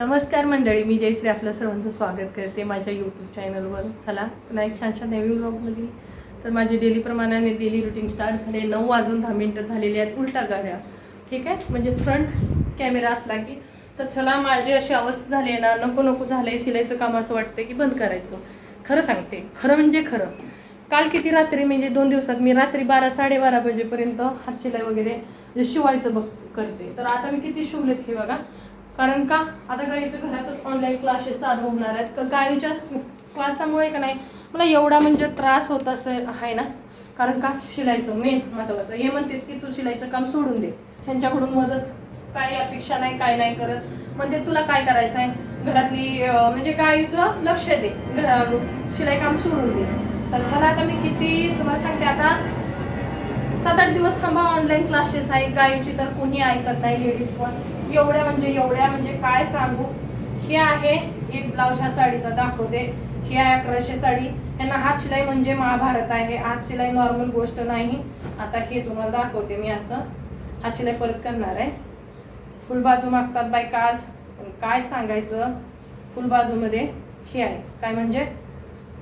नमस्कार मंडळी, मी जयश्री आपलं सर्वांचं स्वागत करते माझ्या यूट्यूब चॅनलवर. चला पुन्हा एक छानशा नवीन व्लॉगमध्ये. तर माझी डेलीप्रमाणे डेली रुटीन स्टार्ट झाले. 9:10 झालेले आहेत. उलटा गाड्या, ठीक आहे, म्हणजे फ्रंट कॅमेरा असला की तर चला माझी अशी अवस्था झाली आहे ना, नको नको झालं आहे. शिलाईचं काम असं वाटतं की बंद करायचं. खरं सांगते, खरं म्हणजे खरं. काल किती रात्री म्हणजे 2 दिवसात मी रात्री 12-12:30 वाजेपर्यंत हात शिलाई वगैरे म्हणजे शिवायचं करते. तर आता मी किती शिवलेत हे बघा. कारण का आता गाईच्या घरातच ऑनलाईन क्लासेस चालू होणार आहेत. गाईच्या क्लासामुळे का नाही मला एवढा म्हणजे त्रास होत असं आहे ना. कारण का शिलाईचं मेन महत्त्वाचं. हे म्हणतात की तू शिलाईचं काम सोडून दे, त्यांच्याकडून मदत काही अपेक्षा नाही, काय नाही करत. म्हणजे तुला काय करायचं आहे घरातली म्हणजे गाईचं लक्ष दे, शिलाई काम सोडून दे. तर चला आता मी किती तुम्हाला सांगते, आता 7-8 दिवस थांबा. ऑनलाईन क्लासेस आहे गाईची, तर कोणी ऐकत नाही लेडीज पण. एवढ्या म्हणजे काय सांगू. हे आहे एक ब्लाऊज ह्या साडीचा दाखवते. ही आहे 1100 साडी. ह्यांना हात शिलाई म्हणजे महाभारत आहे. हात शिलाई नॉर्मल गोष्ट नाही. आता हे तुम्हाला दाखवते मी. असं हात शिलाई परत करणार आहे. फुल बाजू मागतात बायका आज, काय सांगायचं. फुल बाजूमध्ये हे आहे काय म्हणजे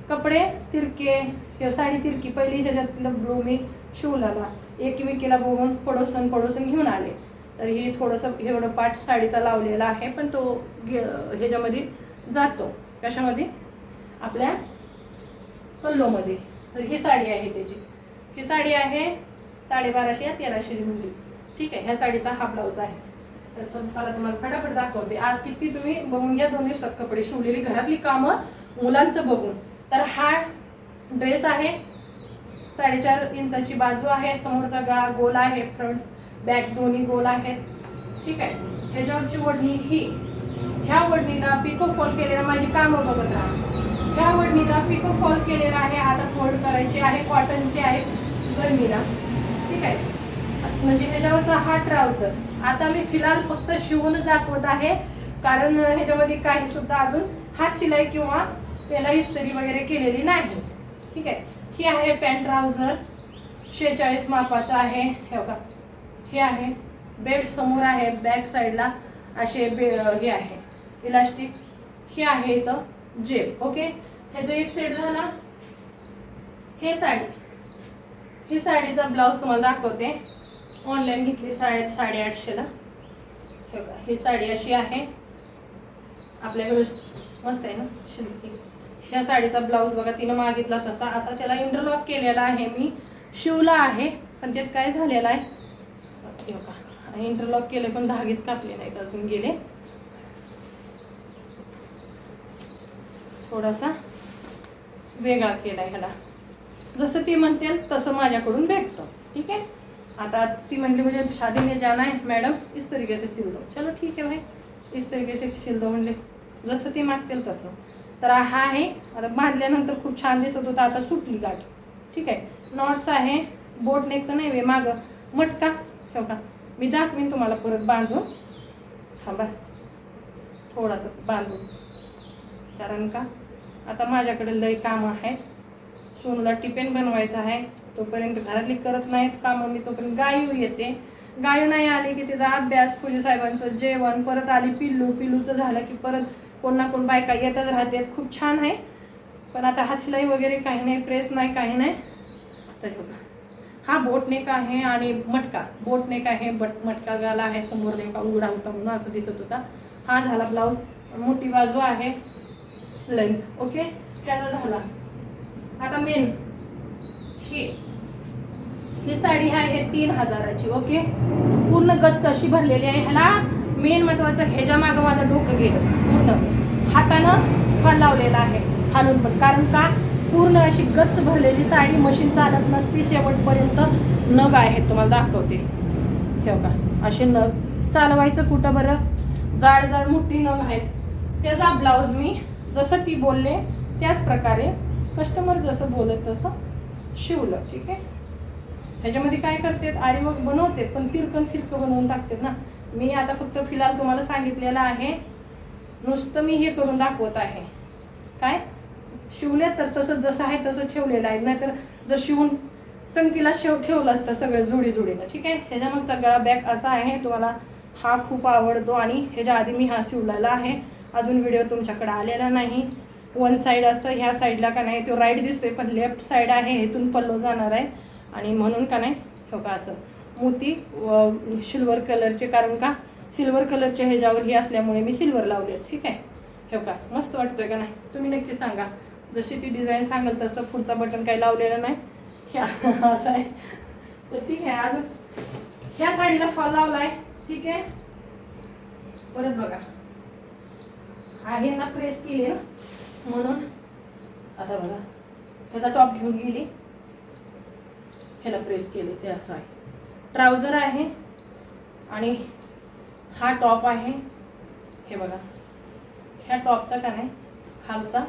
कपडे तिरके, किंवा साडी तिरकी. पहिली ह्याच्यातलं ब्लू मी शिवला, एकमेकीला बघून पडोसन घेऊन आले. तर हे थोडंसं एवढं पाठ साडीचा लावलेला आहे, पण तो ह्याच्यामध्ये जातो. कशामध्ये? आपल्या पल्लोमध्ये. तर ही साडी आहे त्याची. ही साडी आहे 1250 या 1300 मध्ये, ठीक आहे. ह्या साडीचा हा ब्लाऊज आहे. तर मला तुम्हाला फटाफट दाखवते. आज किती तुम्ही बघून घ्या. 2 दिवसात कपडे शिवलेली, घरातली कामं, मुलांचं बघून. तर हा ड्रेस आहे. 4.5 इंचाची बाजू आहे. समोरचा गळा गोल आहे, फ्रंट बॅक दोन्ही गोल आहेत, ठीक आहे. ह्याच्यावरची वडणी ही, ह्या वडणीला पिको फॉल केलेला, माझी कामं बघत राहा. ह्या वडणीला पिको फॉल केलेला आहे. आता फोल्ड करायची आहे. कॉटनची आहे गरमीला, ठीक आहे. म्हणजे ह्याच्यावरचा हा ट्राउझर. आता मी फिलहाल फक्त शिवूनच दाखवत आहे, कारण ह्याच्यामध्ये काही सुद्धा अजून हात शिलाई किंवा त्याला इस्त्री वगैरे केलेली नाही, ठीक आहे. ही आहे पॅन्ट ट्राउझर 46 मापाचा आहे. हे बघा, हे आहे. बेल्ट समोर आहे, बॅक साईडला असे हे आहे इलास्टिक. हे आहे इथं जेब, ओके. ह्याचा एक सेट झाला. हे साडी, ही साडीचा ब्लाऊज तुम्हाला दाखवते. ऑनलाईन घेतली 850ला. हे बघा, ही साडी अशी आहे. आपल्याकडे मस्त आहे ना शिल्की. ह्या साडीचा ब्लाऊज बघा, तिनं मागितला तसा. आता त्याला इंटरलॉक केलेला आहे, मी शिवला आहे, पण त्यात काय झालेलं आहे इंटरलॉक केले पण धागेच कापले नाहीत अजून, गेले. थोडासा वेगळा केला ह्याला. जसं ती म्हणते तसं माझ्याकडून भेटतं, ठीक आहे. आता ती म्हणली म्हणजे शादी में जाना है मैडम, इस तरीके से सिल दो. चलो ठीक है भाई, इस तरीके से सिल दो म्हणले. जसं ती मागतील तसं. तर हा आहे. आता बांधल्यानंतर खूप छान दिसत होता, आता सुटली गाठ, ठीक आहे. नॉट्स आहे. बोट नेकचं नाही वे, मागं मटका. ठेव का, मी दाखवीन तुम्हाला परत बांधून. थांबा थोडंसं बांधून, कारण का आता माझ्याकडे लय काम आहे. सोनूला टिफिन बनवायचं आहे, तोपर्यंत घरातली करत नाहीत कामं मी, तोपर्यंत गायू येते. गायू नाही आली की तिचा अभ्यास, फुले साहेबांचं जेवण, परत आली पिल्लूचं झालं की परत कोण ना कोण बायका येतच राहते. खूप छान आहे. पण आता हात शिलाई वगैरे काही नाही, प्रेस नाही, काही नाही. तर हा बोटनेक आहे आणि मटका. बोटनेक आहे, मटका गाला आहे. समोर नेका उघडा होता म्हणून असं दिसत होता. हा झाला ब्लाऊज. मोठी बाजू आहे, लेंथ, ओके. त्याचा झाला. आता मेन ही साडी आहे 3000ची, ओके. पूर्ण गच्च अशी भरलेली आहे. ह्याला मेन महत्वाचं, ह्याच्या मागं माझं डोकं गेलं पूर्ण. हातानं फळ लावलेला आहे खालून पण, कारण का पूर्ण अशी गच्च भरलेली साडी. मशीन चालत नसती. शेवटपर्यंत नग आहेत, तुम्हाला दाखवते. हे बघा, असे नग चालवायचं कुठं बरं. जाड मोठी नग आहेत. त्याचा ब्लाऊज मी जसं ती बोलले त्याच प्रकारे, कस्टमर जसं बोलत तसं शिवलं, ठीक आहे. ह्याच्यामध्ये काय करतात, आरीवर्क बनवते पण तिरकन फिरकं बनवून टाकतात ना. मी आता फक्त फिलहाल तुम्हाला सांगितलेलं आहे, नुसतं मी हे करून दाखवत आहे. काय शिवले तर तसं जसं आहे तसं ठेवलेलं आहे. नाहीतर जर शिवून संगतीला ठेवलं असतं सगळं जोडीनं, ठीक आहे. ह्याच्या मागचा गळा बॅक असा आहे. तुम्हाला हा खूप आवडतो आणि ह्याच्या आधी मी हा शिवलेला आहे, अजून व्हिडिओ तुमच्याकडे आलेला नाही. वन साईड असं, ह्या साईडला का नाही तो राईट दिसतोय पण लेफ्ट साईड आहे, इथून पल्लो जाणार आहे आणि म्हणून का नाही हो का असं मोती सिल्वर कलरचे, कारण का सिल्वर कलरच्या ह्याच्यावर हे असल्यामुळे मी सिल्वर लावले. ठीक आहे, हो का मस्त वाटतोय का नाही तुम्ही नक्की सांगा. जशी ती डिझाईन सांगेल तसं. पुढचा बटन काही लावलेलं नाही, ह्या असं आहे. तर ठीक आहे, अजून ह्या साडीला फॉल लावलाय. ठीक आहे, परत बघा आहे ना प्रेस केली ना म्हणून आता बघा ह्याचा टॉप घेऊन गेली, ह्याला प्रेस केले ते असं आहे. ट्राउझर आहे आणि हा टॉप आहे. हे बघा ह्या टॉपचा का नाही खालचा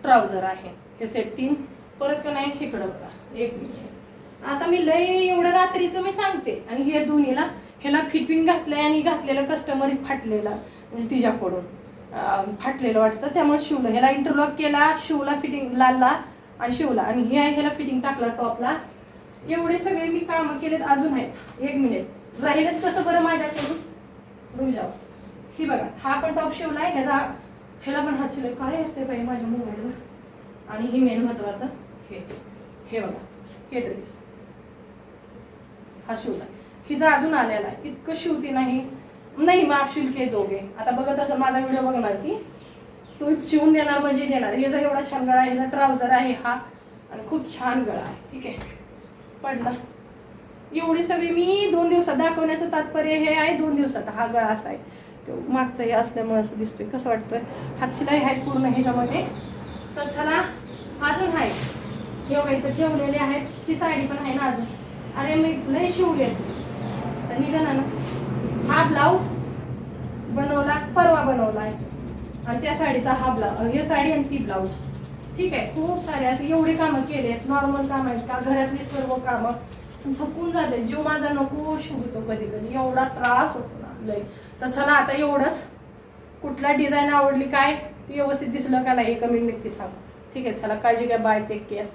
ट्राउझर आहे. हे सेट 3. परत का नाही इकडं बघा, एक मिनिट आता मी लय एवढं रात्रीचं मी सांगते. आणि हे दोन्हीला ह्याला फिटिंग घातलंय आणि घातलेलं कस्टमर फाटलेला, म्हणजे तिच्याकडून फाटलेलं वाटतं त्यामुळे शिवलं. ह्याला इंटरलॉक केला, शिवला, फिटिंग लावला आणि शिवला. आणि हे आहे ह्याला फिटिंग टाकला टॉपला. एवढे सगळे मी कामं केलेत. अजून आहेत, एक मिनिट राहिलंच कसं बरं माझ्याकडून रुजाव. ही बघा हा पण टॉप शिवलाय, ह्याला पण हात शिवलाय. काय येते बाई माझ्या मोबाईलवर. आणि ही मेन महत्वाचं हे बघा, हे ड्रेस हा शिवला. हिचा अजून आलेला आहे, इतकं शिवती नाही माप शिल्के दोघे. आता बघत असं माझा व्हिडिओ बघणार ती, तो शिवून देणार म्हणजे देणार. ह्याचा एवढा छान गळा आहे, ह्याचा ट्राउझर आहे हा आणि खूप छान गळा आहे. ठीक आहे, पडला. एवढी सगळी मी 2 दिवसात दाखवण्याचं तात्पर्य हे आहे. 2 दिवसात हा गळा असा आहे, तो मागचं हे असल्यामुळे असं दिसतोय. कसं वाटतोय, हातशिलाई आहे पूर्ण ह्याच्यामध्ये. तर चला अजून आहे, एवढं इथं ठेवलेले आहेत. ही साडी पण आहे ना अजून. अरे मी लई शिवले तर निघाला ना. हा ब्लाऊज बनवला, परवा बनवला आहे आणि त्या साडीचा हा ब्लाऊज, ही साडी आणि ती ब्लाऊज. ठीक आहे, खूप सारे असे एवढे कामं केले आहेत. नॉर्मल काम आहेत का, घरातली सर्व कामं. थकून जाते, जीव माझा नको शिवतो कधी कधी, एवढा त्रास होतो ना लय. तर चला आता एवढंच. कुठला डिझाईन आवडली, काय व्यवस्थित दिसलं का नाही, कमेंट नक्की सांगा. ठीक आहे, चला काळजी घ्या, बाय, टेक केअर.